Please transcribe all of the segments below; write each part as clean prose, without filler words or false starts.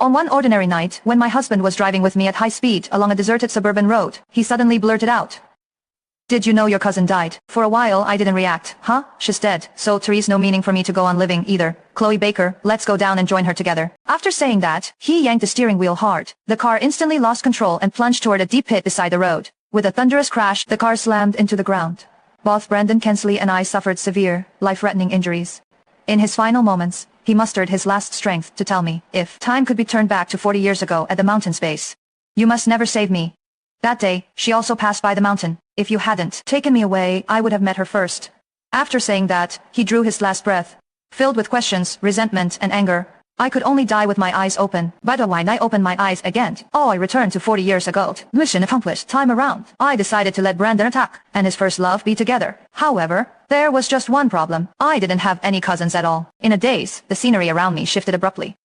On one ordinary night, when my husband was driving with me at high speed along a deserted suburban road, he suddenly blurted out, "Did you know your cousin died?" For a while I didn't react. Huh? She's dead, so there's no meaning for me to go on living either. Chloe Baker, let's go down and join her together. After saying that, he yanked the steering wheel hard. The car instantly lost control and plunged toward a deep pit beside the road. With a thunderous crash, the car slammed into the ground. Both Brandon Kensley and I suffered severe, life-threatening injuries. In his final moments, he mustered his last strength to tell me, if time could be turned back to 40 years ago at the mountain's base, you must never save me. That day, she also passed by the mountain. If you hadn't taken me away, I would have met her first. After saying that, he drew his last breath. Filled with questions, resentment, and anger, I could only die with my eyes open. But when I opened my eyes again, I returned to 40 years ago. Mission accomplished, time around. I decided to let Brandon attack, and his first love be together. However, there was just one problem. I didn't have any cousins at all. In a daze, the scenery around me shifted abruptly.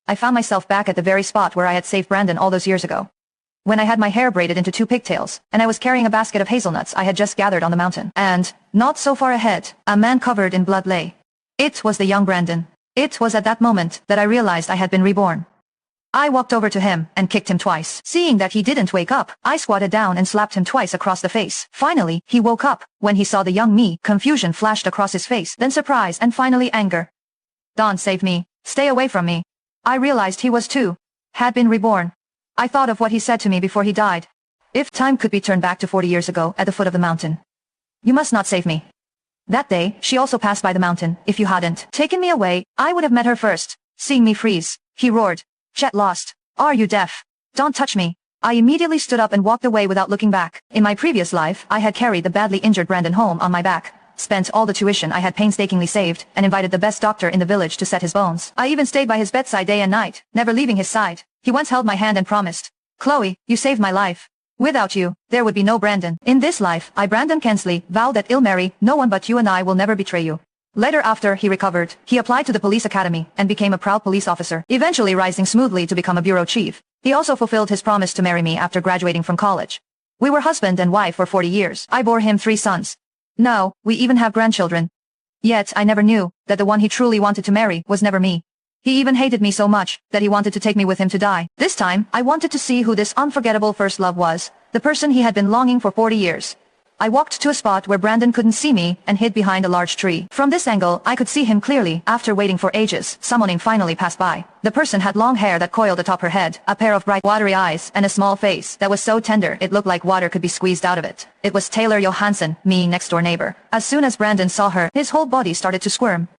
I found myself back at the very spot where I had saved Brandon all those years ago. When I had my hair braided into 2 pigtails, and I was carrying a basket of hazelnuts I had just gathered on the mountain. And, not so far ahead, a man covered in blood lay. It was the young Brandon. It was at that moment that I realized I had been reborn. I walked over to him and kicked him twice. Seeing that he didn't wake up, I squatted down and slapped him twice across the face. Finally, he woke up. When he saw the young me, confusion flashed across his face, then surprise and finally anger. "Don, save me. Stay away from me." I realized he was too. Had been reborn. I thought of what he said to me before he died. If time could be turned back to 40 years ago at the foot of the mountain, you must not save me. That day, she also passed by the mountain. If you hadn't taken me away, I would have met her first. Seeing me freeze, he roared, "Jet lost. Are you deaf? Don't touch me." I immediately stood up and walked away without looking back. In my previous life, I had carried the badly injured Brandon home on my back, spent all the tuition I had painstakingly saved, and invited the best doctor in the village to set his bones. I even stayed by his bedside day and night, never leaving his side. He once held my hand and promised, "Chloe, you saved my life. Without you, there would be no Brandon. In this life, I, Brandon Kensley, vow that I'll marry no one but you, and I will never betray you." Later, after he recovered, he applied to the police academy and became a proud police officer, eventually rising smoothly to become a bureau chief. He also fulfilled his promise to marry me after graduating from college. We were husband and wife for 40 years. I bore him 3 sons. Now, we even have grandchildren. Yet, I never knew that the one he truly wanted to marry was never me. He even hated me so much that he wanted to take me with him to die. This time, I wanted to see who this unforgettable first love was, the person he had been longing for 40 years. I walked to a spot where Brandon couldn't see me and hid behind a large tree. From this angle, I could see him clearly. After waiting for ages, someone finally passed by. The person had long hair that coiled atop her head, a pair of bright watery eyes, and a small face that was so tender it looked like water could be squeezed out of it. It was Taylor Johansson, me next door neighbor. As soon as Brandon saw her, his whole body started to squirm.